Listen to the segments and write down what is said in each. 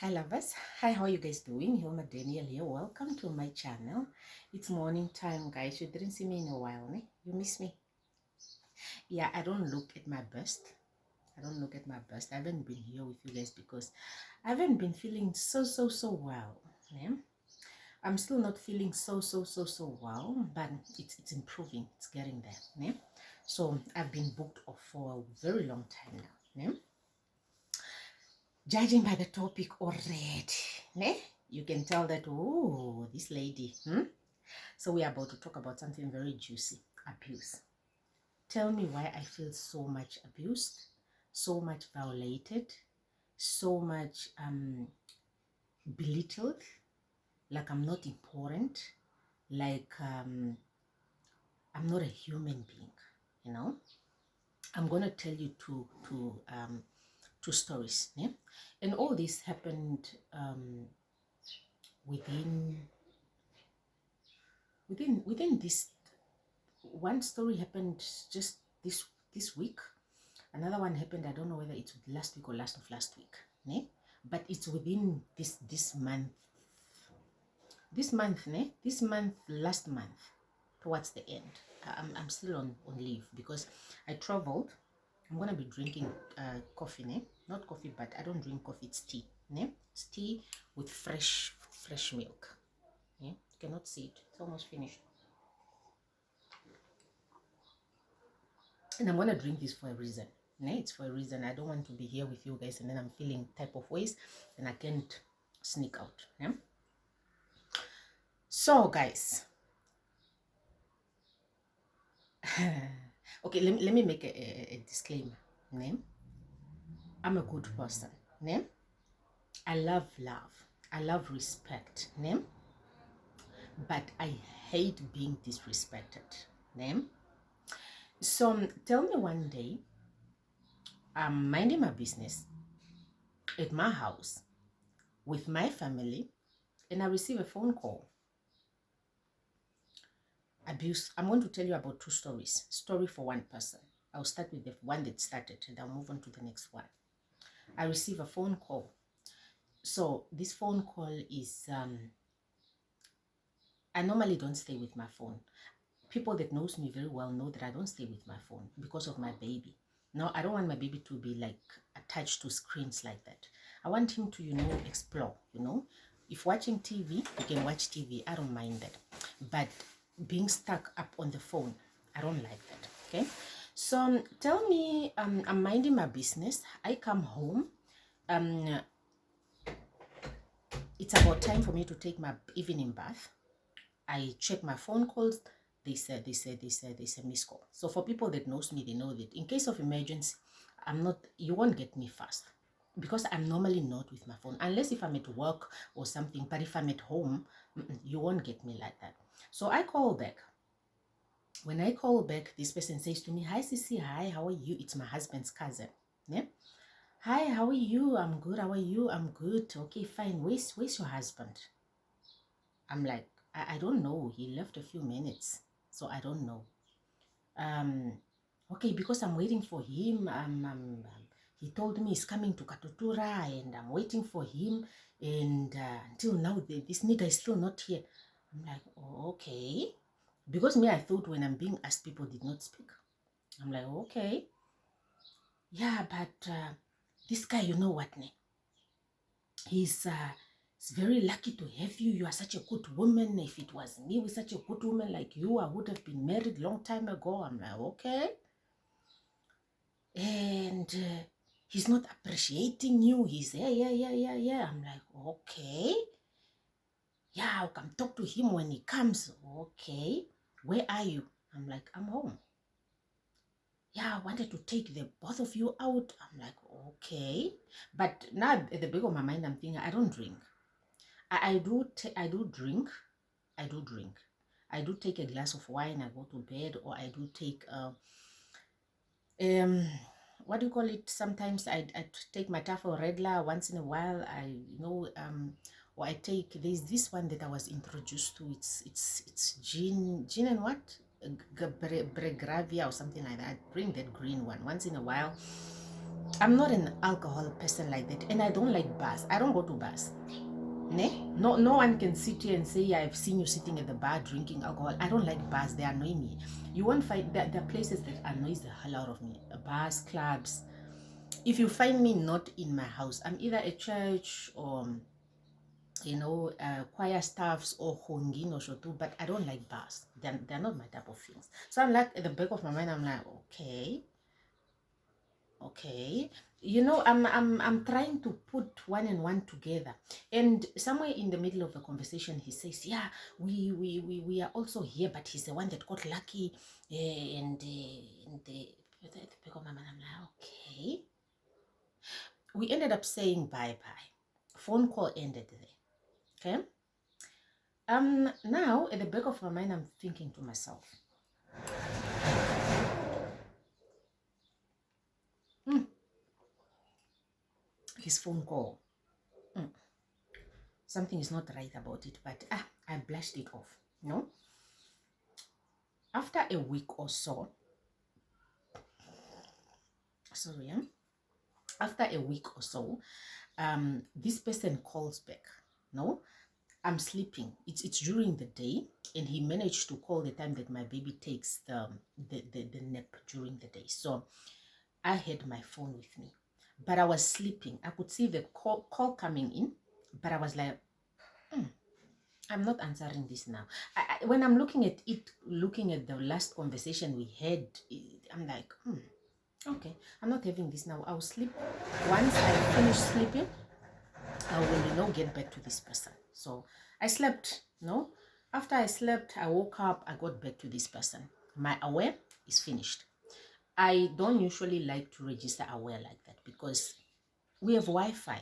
Hi lovers, hi, how are you guys doing? Hilma Daniel here. Welcome to my channel. It's morning time, guys. You didn't see me in a while, ne? You miss me. Yeah, I don't look at my best. I haven't been here with you guys because I haven't been feeling so well. Yeah? I'm still not feeling so well, but it's improving. It's getting there. Yeah? So I've been booked off for a very long time now. Yeah? Judging by the topic already, ne? You can tell that, oh, this lady. So we are about to talk about something very juicy, abuse. Tell me why I feel so much abused, so much violated, so much belittled, like I'm not important, like I'm not a human being, you know? I'm going to tell you two stories, yeah? And all this happened within this. One story happened just this week. Another one happened, I don't know whether it's last week or last of last week, ne? But it's within this month. This month, ne? This month, last month, towards the end. I'm still on leave because I traveled. I'm gonna be drinking coffee, ne? Not coffee, but I don't drink coffee. It's tea, ne? It's tea with fresh milk. Yeah, you cannot see it. It's almost finished. And I'm gonna drink this for a reason. Yeah, it's for a reason. I don't want to be here with you guys and then I'm feeling type of ways and I can't sneak out. Yeah. So guys, okay, let me make a disclaimer. Name. I'm a good person. Name. I love love. I love respect. Name. But I hate being disrespected. Name. So tell me one day, I'm minding my business at my house with my family and I receive a phone call. Abuse. I'm going to tell you about two stories. Story for one person. I'll start with the one that started and I'll move on to the next one. I receive a phone call. So this phone call is, I normally don't stay with my phone. People that knows me very well know that I don't stay with my phone because of my baby. Now, I don't want my baby to be like attached to screens like that. I want him to, explore, If watching TV, you can watch TV. I don't mind that. But being stuck up on the phone, I don't like that, okay? So tell me, I'm minding my business. I come home. It's about time for me to take my evening bath. I check my phone calls. They say miss call. So for people that knows me, they know that in case of emergency, you won't get me fast because I'm normally not with my phone unless if I'm at work or something. But if I'm at home, you won't get me like that. So I call back. When I call back, this person says to me, "Hi Sissy, hi, how are you?" It's my husband's cousin. Yeah. "Hi, how are you?" "I'm good. How are you?" "I'm good." "Okay, fine. Where's your husband?" I'm like, I don't know. He left a few minutes, so I don't know. Okay, because I'm waiting for him. He told me he's coming to Katutura, and I'm waiting for him. And until now, this nigga is still not here. I'm like, oh, okay. Because me, I thought when I'm being asked, people did not speak. I'm like, okay. Yeah, but this guy, you know what, ne? He's very lucky to have you. You are such a good woman. If it was me with such a good woman like you, I would have been married long time ago. I'm like, okay. And he's not appreciating you. He's yeah. I'm like, okay. Yeah, I'll come talk to him when he comes. Okay. Where are you? I'm like, I'm home. Yeah, I wanted to take the both of you out. I'm like, okay. But now at the back of my mind, I'm thinking, I don't drink. I do drink. I do drink. I do take a glass of wine. I go to bed, or I do take what do you call it? Sometimes I take my tafel regular once in a while. Or I take there's this one that I was introduced to. It's gin and what? Bregravia or something like that. I bring that green one once in a while. I'm not an alcohol person like that, and I don't like bars. I don't go to bars. Ne? No one can sit here and say, yeah, I've seen you sitting at the bar drinking alcohol. I don't like bars. They annoy me. You won't find that there are places that annoys the hell out of me. Bars, clubs. If you find me not in my house, I'm either at church or choir staffs or hongin or shotu, but I don't like bars. They're not my type of things. So I'm like, at the back of my mind, I'm like, okay, I'm trying to put one and one together. And somewhere in the middle of the conversation, he says, yeah, we are also here, but he's the one that got lucky. And at the back of my mind, I'm like, okay. We ended up saying bye-bye. Phone call ended there. Okay. Now at the back of my mind, I'm thinking to myself, his phone call. Something is not right about it, but I blushed it off. After a week or so, after a week or so, this person calls back. I'm sleeping. It's during the day, and he managed to call the time that my baby takes the nap during the day. So I had my phone with me, but I was sleeping. I could see the call coming in, but I was like, I'm not answering this now. When I'm looking at the last conversation we had, I'm like, okay, I'm not having this now. I'll sleep. Once I finish sleeping, I will, get back to this person. So I slept, After I slept, I woke up, I got back to this person. My aware is finished. I don't usually like to register aware like that because we have Wi-Fi.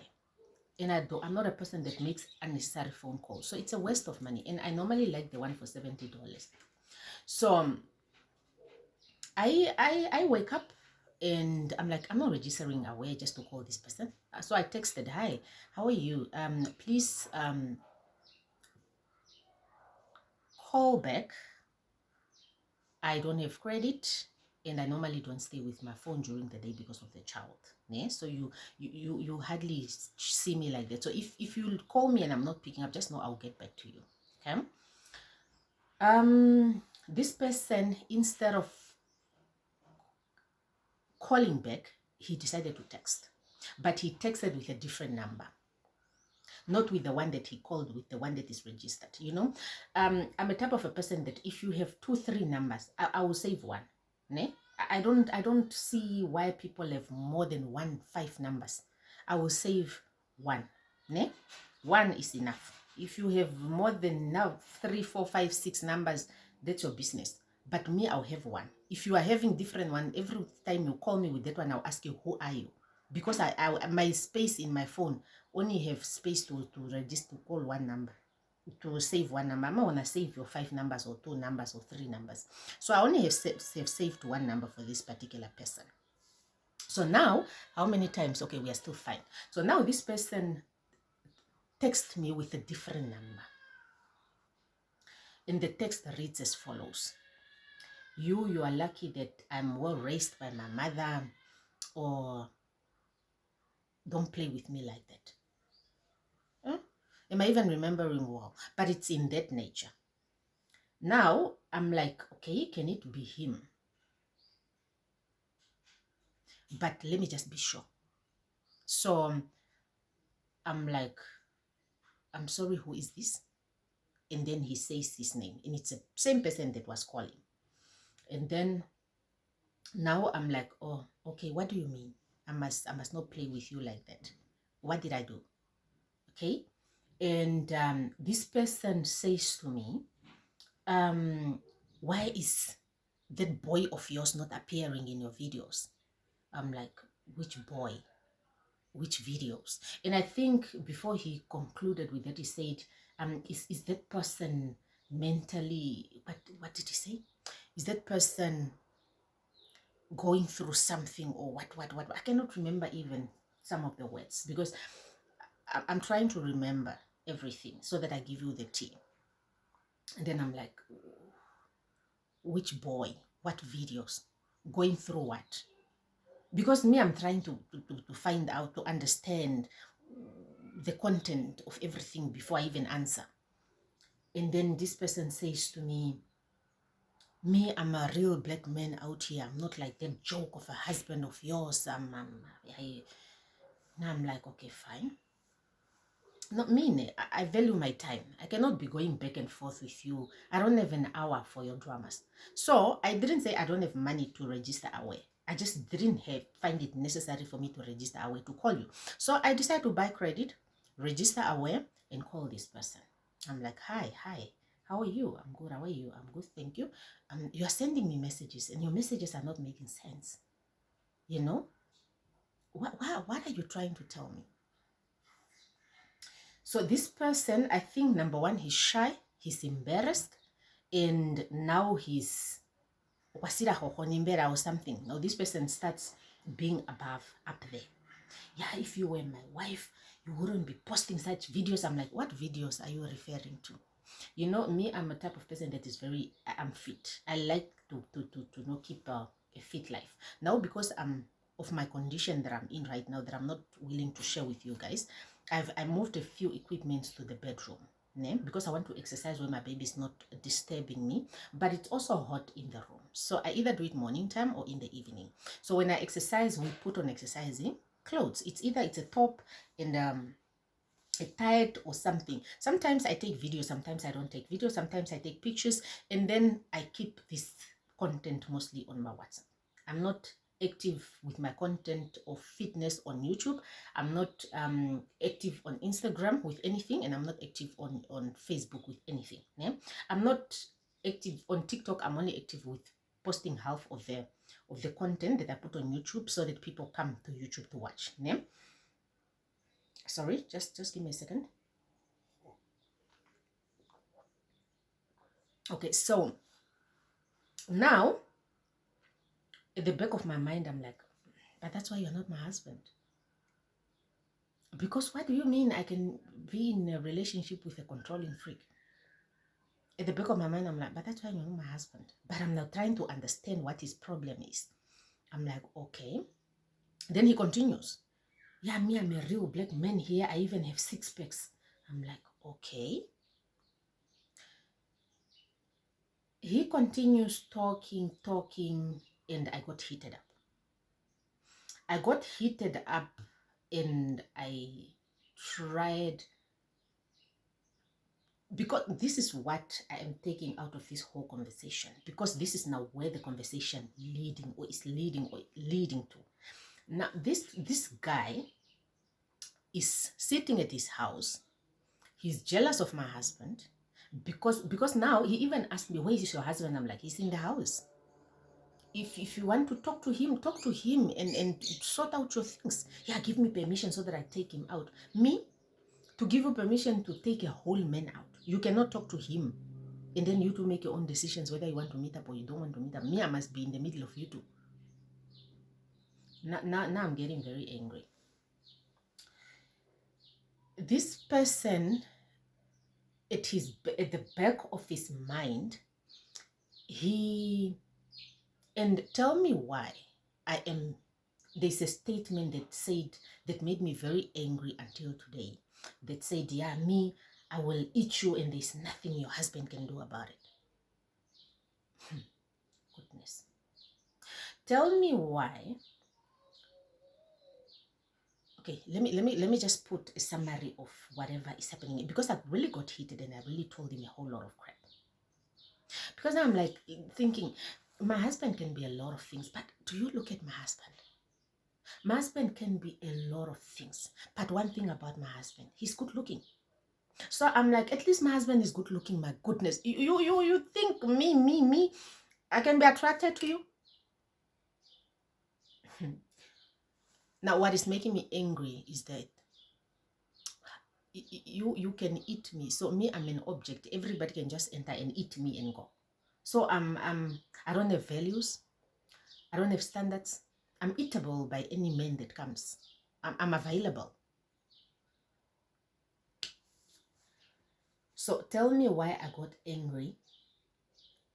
And I'm not a person that makes unnecessary phone calls. So it's a waste of money. And I normally like the one for $70. So I wake up and I'm like, I'm not registering aware just to call this person. So I texted, hi, how are you? Please call back. I don't have credit, and I normally don't stay with my phone during the day because of the child. Yeah? So you hardly see me like that. So if you call me and I'm not picking up, just know I'll get back to you. Okay. This person, instead of calling back, he decided to text, but he texted with a different number, not with the one that he called, with the one that is registered. I'm a type of a person that if you have 2-3 numbers, I will save one. Ne? I don't see why people have more than 5 numbers. I will save one. Ne? One is enough. If you have more than now 3, 4, 5, 6 numbers, that's your business. But me, I'll have one. If you are having different one, every time you call me with that one, I'll ask you, who are you? Because my space in my phone only have space to register, to call one number, to save one number. I'm not gonna save your 5 numbers or 2 numbers or 3 numbers. So I only have saved one number for this particular person. So now, how many times? Okay, we are still fine. So now this person texts me with a different number. And the text reads as follows. You are lucky that I'm well raised by my mother, or don't play with me like that. Am I even remembering well? But it's in that nature. Now, I'm like, okay, can it be him? But let me just be sure. So I'm like, I'm sorry, who is this? And then he says his name. And it's the same person that was calling. And then now I'm like, oh, okay, what do you mean? I must not play with you like that. What did I do? Okay. And this person says to me, why is that boy of yours not appearing in your videos? I'm like, which boy? Which videos? And I think before he concluded with that, he said, is that person mentally, what did he say? Is that person going through something, or what? I cannot remember even some of the words because I'm trying to remember everything so that I give you the tea. And then I'm like, which boy? What videos? Going through what? Because me, I'm trying to find out, to understand the content of everything before I even answer. And then this person says to me, I'm a real black man out here. I'm not like that joke of a husband of yours. Now I'm like, okay, fine. Not me. I value my time. I cannot be going back and forth with you. I don't have an hour for your dramas. So I didn't say I don't have money to register away. I just didn't find it necessary for me to register away to call you. So I decided to buy credit, register away, and call this person. I'm like, hi, how are you? I'm good. How are you? I'm good, thank you. You are sending me messages, and your messages are not making sense. You know, what are you trying to tell me? So this person, I think, number one, he's shy, he's embarrassed, and now he's or something. Now this person starts being up there. Yeah, if you were my wife, you wouldn't be posting such videos. I'm like, what videos are you referring to? You know, me, I'm a type of person that is I'm fit. I like to keep a fit life. Now, because I'm of my condition that I'm in right now, that I'm not willing to share with you guys, I moved a few equipments to the bedroom. Because I want to exercise when my baby is not disturbing me, but it's also hot in the room. So I either do it morning time or in the evening. So when I exercise, we put on exercising clothes. It's either it's a top and a tight or something. Sometimes I take videos, sometimes I don't take videos, sometimes I take pictures, and then I keep this content mostly on my WhatsApp. I'm not active with my content of fitness on YouTube. I'm not active on Instagram with anything, and I'm not active on Facebook with anything. Yeah? I'm not active on TikTok. I'm only active with posting half of the content that I put on YouTube so that people come to YouTube to watch. Yeah? Sorry, just give me a second. Okay, so now at the back of my mind, I'm like, but that's why you're not my husband. Because what do you mean I can be in a relationship with a controlling freak? At the back of my mind, I'm like, but that's why you're not my husband. But I'm now trying to understand what his problem is. I'm like, okay. Then he continues. Yeah, me, I'm a real black man here. I even have 6 packs. I'm like, okay. He continues talking, and I got heated up. And I tried, because this is what I am taking out of this whole conversation, because this is now where the conversation is leading to. Now this guy is sitting at his house. He's jealous of my husband because now he even asked me, where is your husband? I'm like, he's in the house. If you want to talk to him and sort out your things. Yeah, give me permission so that I take him out. Me, to give you permission to take a whole man out. You cannot talk to him. And then you two make your own decisions whether you want to meet up or you don't want to meet up. Me, I must be in the middle of you two. Now I'm getting very angry. This person, at the back of his mind, and tell me why there's a statement that made me very angry until today, that said, yeah, me, I will eat you and there's nothing your husband can do about it. Goodness. Tell me why. Okay, let me just put a summary of whatever is happening, because I really got heated and I really told him a whole lot of crap. Because now I'm like thinking, my husband can be a lot of things, but do you look at my husband? My husband can be a lot of things, but one thing about my husband, he's good looking. So I'm like, at least my husband is good looking. My goodness, you think me, I can be attracted to you? Now, what is making me angry is that you can eat me. So me, I'm an object. Everybody can just enter and eat me and go. So I don't have values. I don't have standards. I'm eatable by any man that comes. I'm available. So tell me why I got angry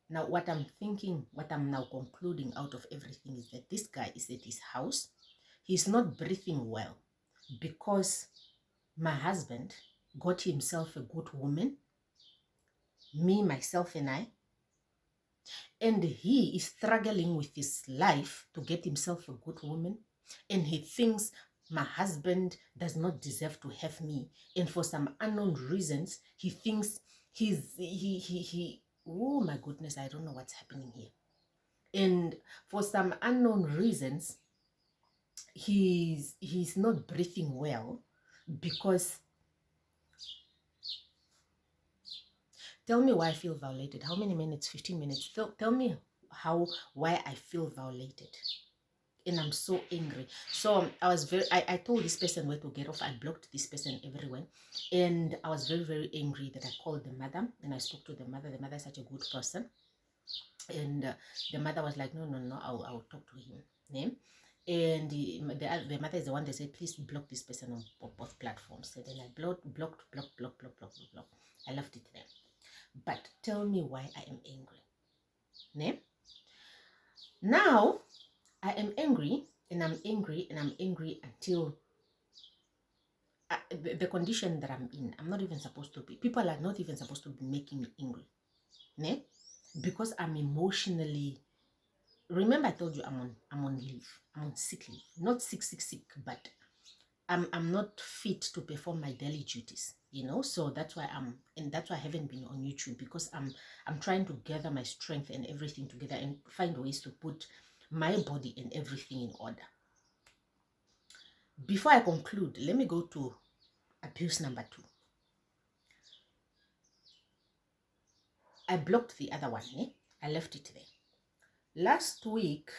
Now, what I'm thinking, what I'm now concluding out of everything is that this guy is at his house. He's not breathing well because my husband got himself a good woman, me, myself, and I, and he is struggling with his life to get himself a good woman, and he thinks my husband does not deserve to have me, and for some unknown reasons he thinks he oh my goodness, I don't know what's happening here. And for some unknown reasons he's not breathing well because tell me why I feel violated. How many minutes? 15 minutes. Tell me why I feel violated. And I'm so angry. So I told this person where to get off. I blocked this person everywhere. And I was very, very angry that I called the mother and I spoke to the mother. The mother is such a good person. And the mother was like, no, I'll talk to him. Name. And the mother is the one that said, please block this person on both platforms. And then I blocked. I left it there. But tell me why I am angry. Name. Now, I am angry and I'm angry and I'm angry until the condition that I'm in, I'm not even supposed to be. People are not even supposed to be making me angry. Ne? Because I'm emotionally. Remember I told you I'm on leave. I'm on sick leave. Not sick, but I'm not fit to perform my daily duties, you know. So that's why I haven't been on YouTube, because I'm trying to gather my strength and everything together and find ways to put my body and everything in order. Before I conclude, let me go to abuse number 2. I blocked the other one. I left it there. Last week,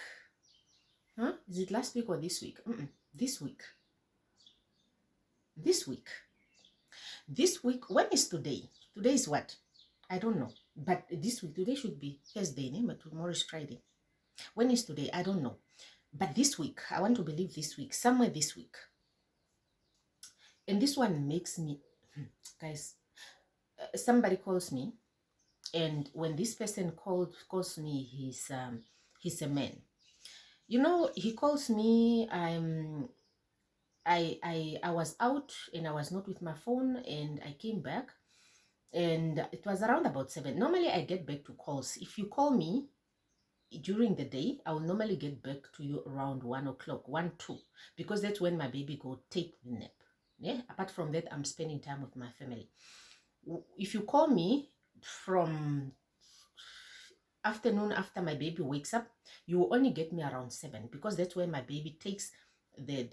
is it last week or this week? This week. This week, when is today? Today is what? I don't know. But this week, today should be Thursday, but tomorrow is Friday. When is today? I don't know. But this week, I want to believe this week, somewhere this week. And this one makes me, guys, somebody calls me, and when this person calls me, he's a man. You know, he calls me, I was out and I was not with my phone, and I came back and it was around about 7. Normally I get back to calls. If you call me during the day, I will normally get back to you around 1 o'clock, 1, 2, because that's when my baby go take the nap. Yeah. Apart from that, I'm spending time with my family. If you call me from afternoon after my baby wakes up, you will only get me around 7, because that's when my baby takes the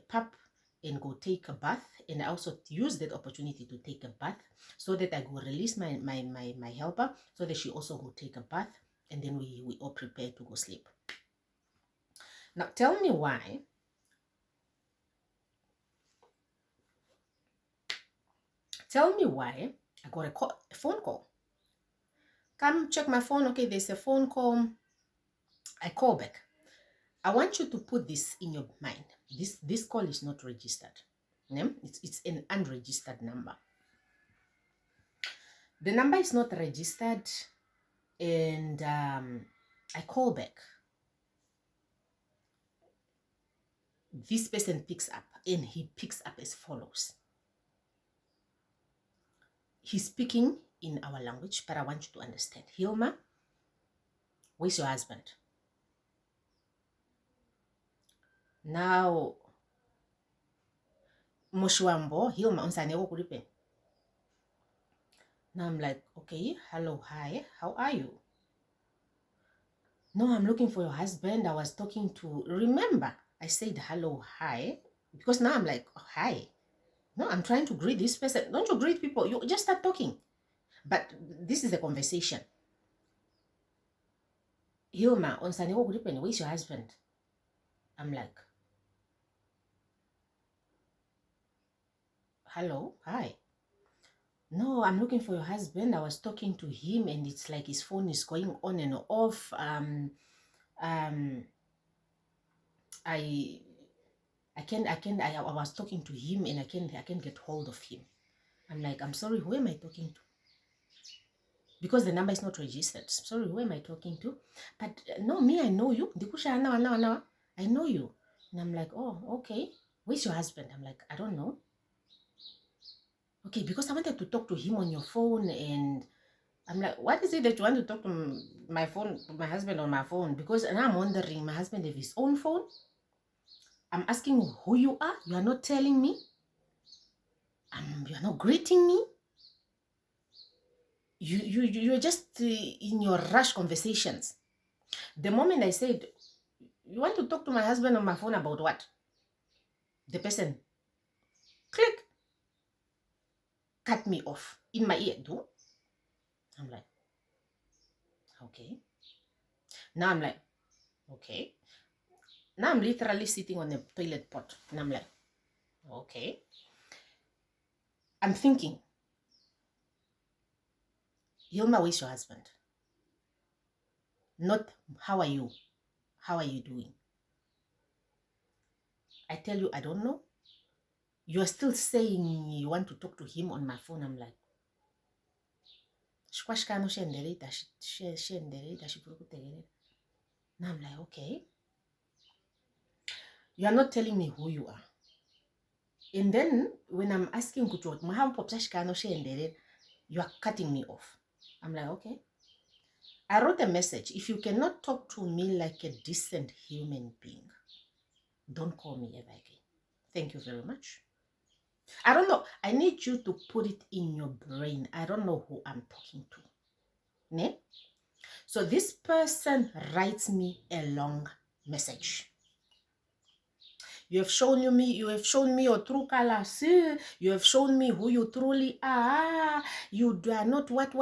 pup and go take a bath. And I also use that opportunity to take a bath so that I go release my helper so that she also go take a bath, and then we all prepare to go sleep. Now tell me why I got a phone call. Come check my phone. Okay, there's a phone call. I call back. I want you to put this in your mind. This call is not registered. It's an unregistered number. The number is not registered, and I call back. This person picks up, and he picks up as follows. He's speaking in our language, but I want you to understand. Hilma, where's your husband? Now, Moshwambo, Hilma, unsaneko kuripe. Now I'm like, okay, hello, hi, how are you? No, I'm looking for your husband. I was talking to, remember, I said hello, hi, because now I'm like, oh, hi. No, I'm trying to greet this person. Don't you greet people? You just start talking. But this is a conversation. Hilma, unsaneko kuripe, where's your husband? I'm like, hello, hi. No, I'm looking for your husband. I was talking to him, and it's like his phone is going on and off. I was talking to him, and I can't get hold of him. I'm like, I'm sorry, who am I talking to? because the number is not registered. Sorry, who am I talking to? But no, me, I know you. I know you. And I'm like, oh, okay. Where's your husband? I'm like, I don't know. Okay, because I wanted to talk to him on your phone, and I'm like, what is it that you want to talk to my husband on my phone? Because now I'm wondering, my husband have his own phone. I'm asking who you are. You are not telling me. You are not greeting me. You're just in your rush conversations. The moment I said, you want to talk to my husband on my phone about what? The person, click, cut me off in my ear. Do? I'm like, okay. Now I'm like, okay. Now I'm literally sitting on a toilet pot. And I'm like, okay. I'm thinking, Hilma, where's your husband? Not, how are you? How are you doing? I tell you, I don't know. You're still saying you want to talk to him on my phone. I'm like, now I'm like, okay. You are not telling me who you are. And then when I'm asking, you are cutting me off. I'm like, okay. I wrote a message. If you cannot talk to me like a decent human being, don't call me ever again. Thank you very much. I don't know. I need you to put it in your brain. I don't know who I'm talking to. Ne? So this person writes me a long message. You have shown me your true colors. You have shown me who you truly are. You are not what.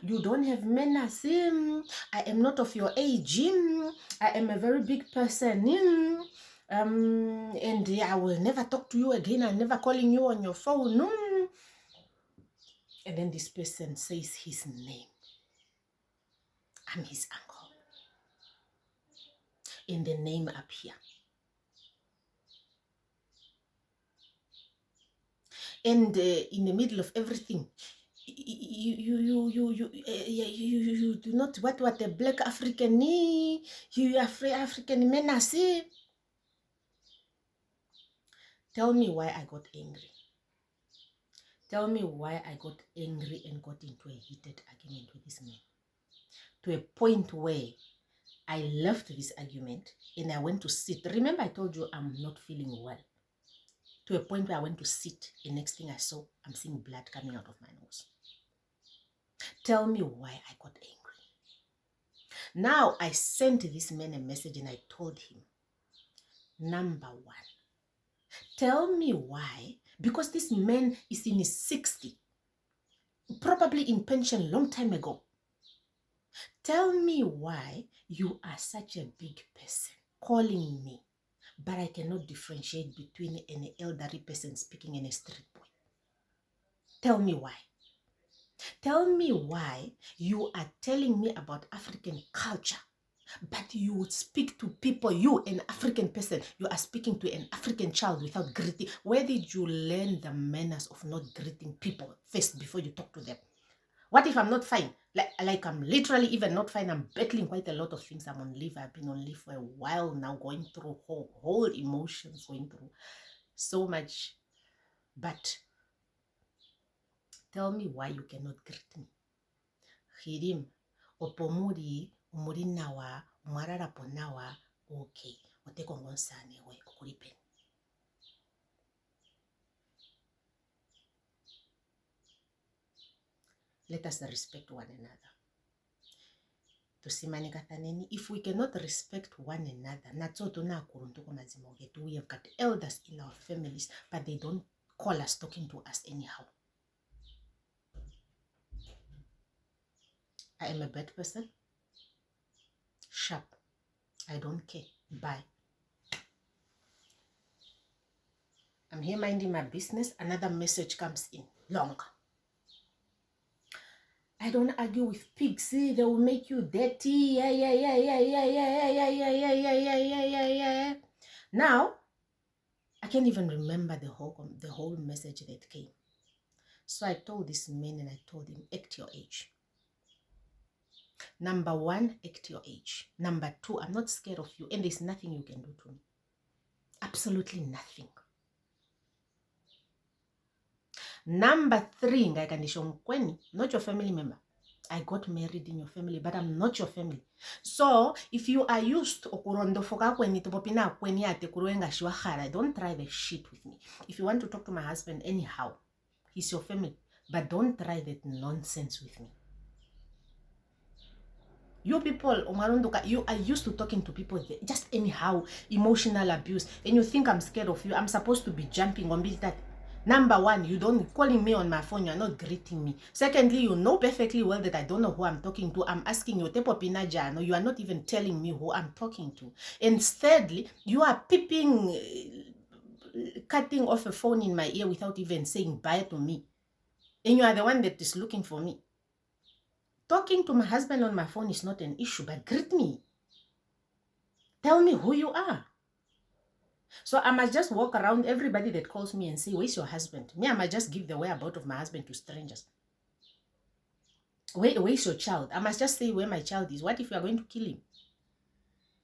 You don't have manners. I am not of your age. I am a very big person. And I will never talk to you again. I'm never calling you on your phone. And then this person says his name. I'm his uncle. And the name up here. And in the middle of everything, you do not what a black African you African menace. Tell me why I got angry. Tell me why I got angry and got into a heated argument with this man. To a point where I left this argument and I went to sit. Remember I told you I'm not feeling well. To a point where I went to sit. The next thing I saw, I'm seeing blood coming out of my nose. Tell me why I got angry. Now I sent this man a message and I told him, number one, tell me why, because this man is in his 60s, probably in pension long time ago. Tell me why you are such a big person calling me, but I cannot differentiate between an elderly person speaking and a street boy. Tell me why. Tell me why you are telling me about African culture, but you would speak to people, you, an African person, you are speaking to an African child without greeting. Where did you learn the manners of not greeting people first before you talk to them? What if I'm not fine? Like I'm literally even not fine. I'm battling quite a lot of things. I'm on leave. I've been on leave for a while now, going through whole emotions, going through so much. But tell me why you cannot greet me. Hirim, opomuri, umuri nawa, umarara ponawa, okay. Oteko ngonsane we okuripen. Let us respect one another. If we cannot respect one another, we have got elders in our families, but they don't call us talking to us anyhow. I am a bad person. Sharp. I don't care. Bye. I'm here minding my business. Another message comes in. Long. I don't argue with pigs. They will make you dirty. Yeah. Now, I can't even remember the whole message that came. So I told this man and I told him, act your age. Number one, act your age. Number two, I'm not scared of you and there's nothing you can do to me. Absolutely nothing. Number three, not your family member. I got married in your family, but I'm not your family. So if you are used to don't try the shit with me. If you want to talk to my husband anyhow, he's your family, but don't try that nonsense with me. You people, you are used to talking to people just anyhow, emotional abuse, and you think I'm scared of you. I'm supposed to be jumping on that. Number one, you don't calling me on my phone, you're not greeting me. Secondly, you know perfectly well that I don't know who I'm talking to. I'm asking you, Tepo Pinajano, you are not even telling me who I'm talking to. And thirdly, you are peeping, cutting off a phone in my ear without even saying bye to me. And you are the one that is looking for me. Talking to my husband on my phone is not an issue, but greet me. Tell me who you are. So I must just walk around everybody that calls me and say, where's your husband? Me, I might just give the whereabouts of my husband to strangers. Where's your child? I must just say where my child is. What if you are going to kill him?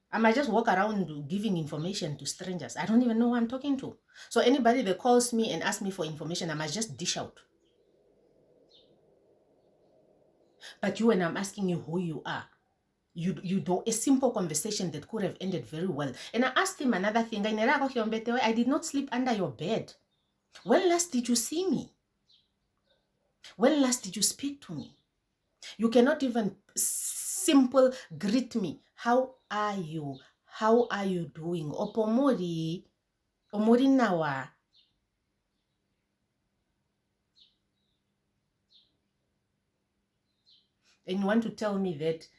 I might just walk around giving information to strangers. I don't even know who I'm talking to. So anybody that calls me and asks me for information, I must just dish out. But you, when I'm asking you who you are, you do a simple conversation that could have ended very well. And I asked him another thing. I did not sleep under your bed. When last did you see me? When last did you speak to me? You cannot even simple greet me. How are you? How are you doing? Opomori. Omori nawa. And you want to tell me that.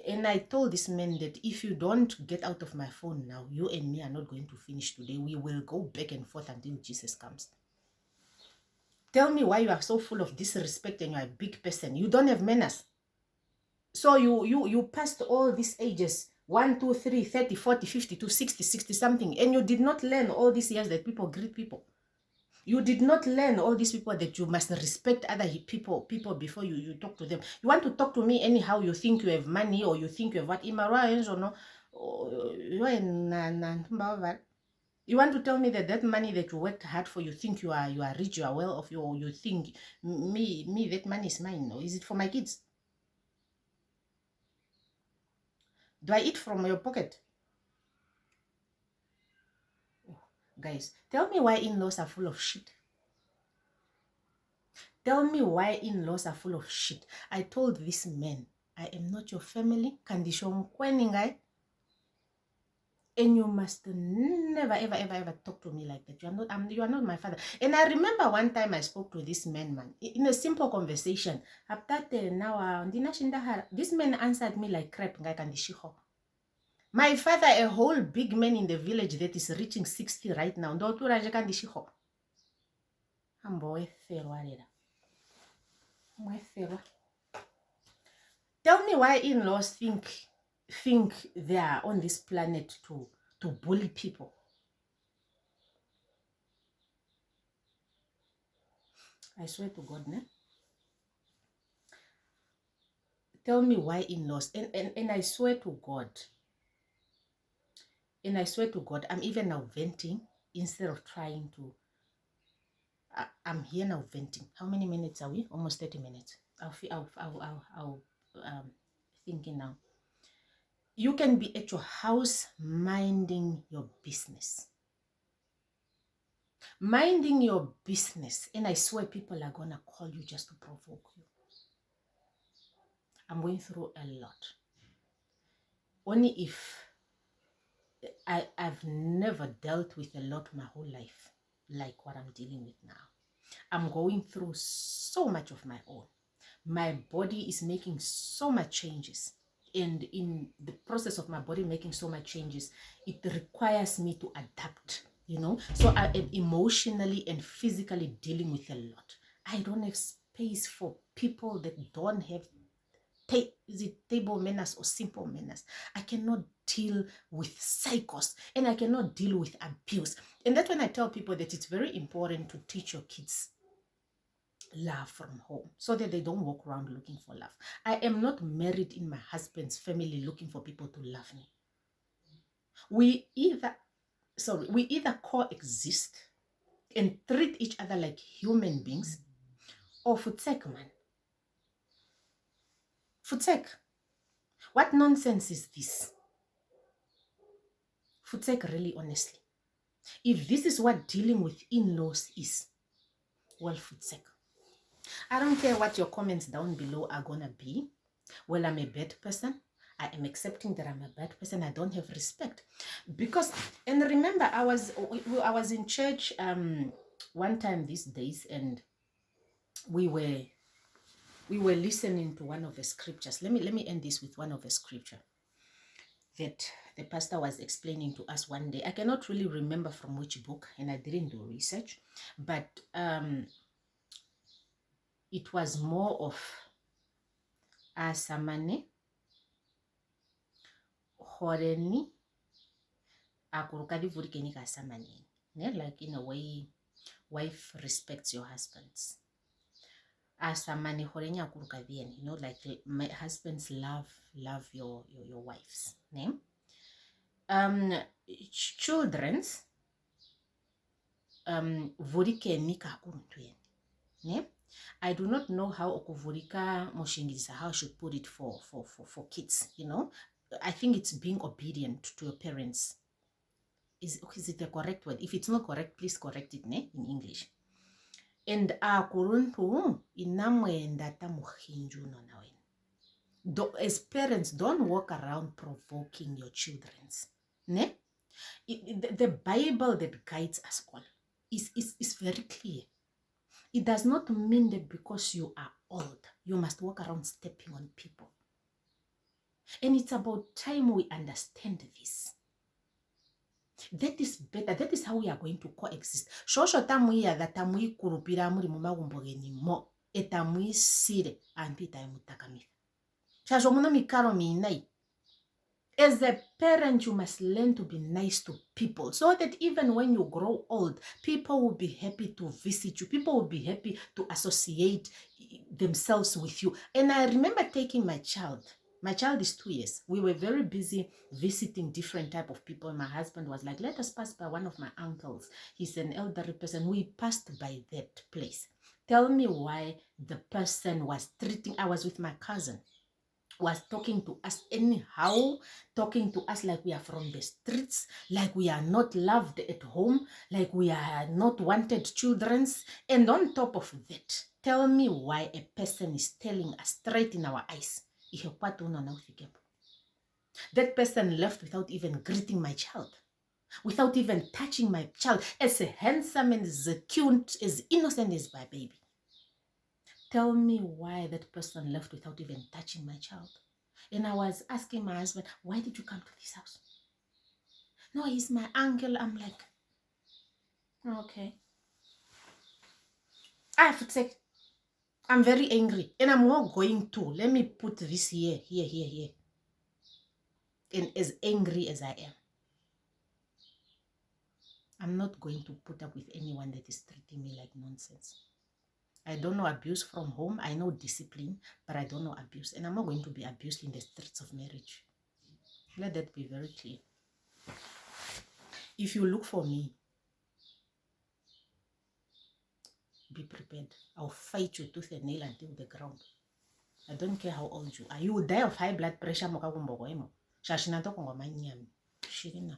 And I told this man that if you don't get out of my phone now, you and me are not going to finish today. We will go back and forth until Jesus comes. Tell me why you are so full of disrespect and you are a big person. You don't have manners. So you passed all these ages, 1, 2, 3, 30, 40, 50 to 60, 60 something, and you did not learn all these years that people greet people. You did not learn all these people that you must respect other people before you talk to them. You want to talk to me anyhow, you think you have money or you think you have what? You want to tell me that money that you worked hard for, you think you are rich, you are well off, you think me that money is mine, or is it for my kids? Do I eat from your pocket? Guys, tell me why in-laws are full of shit. Tell me why in-laws are full of shit. I told this man, I am not your family. Condition guy. And you must never, ever, ever, ever talk to me like that. You are not my father. And I remember one time I spoke to this man, in a simple conversation. This man answered me like crap. My father, a whole big man in the village that is reaching 60 right now. Tell me why in-laws think they are on this planet to bully people. I swear to God, ne? Tell me why in-laws, and I swear to God, I'm even now venting instead of trying to. I'm here now venting. How many minutes are we? Almost 30 minutes. I'll thinking now. You can be at your house minding your business. Minding your business. And I swear people are going to call you just to provoke you. I'm going through a lot. Only if I've never dealt with a lot my whole life like what I'm dealing with now. I'm going through so much of my own. My body is making so much changes. And in the process of my body making so much changes, it requires me to adapt, you know. So I am emotionally and physically dealing with a lot. I don't have space for people that don't have is it table manners or simple manners. I cannot deal with psychos and I cannot deal with abuse. And that's when I tell people that it's very important to teach your kids love from home so that they don't walk around looking for love. I am not married in my husband's family looking for people to love me. We either coexist and treat each other like human beings, or futsek, man. Futsek. What nonsense is this? Futsek, really, honestly. If this is what dealing with in-laws is, well, futsek. I don't care what your comments down below are gonna be. Well, I'm a bad person. I am accepting that I'm a bad person. I don't have respect. Because, and remember, I was in church one time these days, and we were listening to one of the scriptures. Let me end this with one of the scripture that the pastor was explaining to us one day. I cannot really remember from which book, and I didn't do research, but it was more of asamane horeni akurukadi vurikeni kasamane. Like in a way, wife respects your husbands. Asamane horeni akurukadien, like my husbands love your wives. Children's vurikeni kakuruntuen. I do not know how okuvurika moshingisa, how I should put it for kids, I think it's being obedient to your parents. Is it the correct word? If it's not correct, please correct it in English. And akuruntu inamwenda tamuhinju nawen. As parents, don't walk around provoking your children. The Bible that guides us all is very clear. It does not mean that because you are old, you must walk around stepping on people. And it's about time we understand this. That is better. That is how we are going to coexist. Shosho tamuya that tamui kurupira muri mumagumboge mo etamui sire ampita emutakamita. Shasho muna mikaro minai. As a parent, you must learn to be nice to people so that even when you grow old, people will be happy to visit you. People will be happy to associate themselves with you. And I remember taking my child. My child is 2 years. We were very busy visiting different type of people. My husband was like, let us pass by one of my uncles. He's an elderly person. We passed by that place. Tell me why the person was treating, I was with my cousin, was talking to us anyhow, talking to us like we are from the streets, like we are not loved at home, like we are not wanted children. And on top of that, tell me why a person is telling us straight in our eyes, that person left without even greeting my child, without even touching my child, as handsome and as cute, as innocent as my baby. Tell me why that person left without even touching my child. And I was asking my husband, why did you come to this house? No, he's my uncle. I'm like, okay. I have to say, I'm very angry. And I'm not going to. Let me put this here. And as angry as I am, I'm not going to put up with anyone that is treating me like nonsense. I don't know abuse from home. I know discipline, but I don't know abuse. And I'm not going to be abused in the streets of marriage. Let that be very clear. If you look for me, be prepared. I'll fight you tooth and nail until the ground. I don't care how old you are. You will die of high blood pressure. Shirina.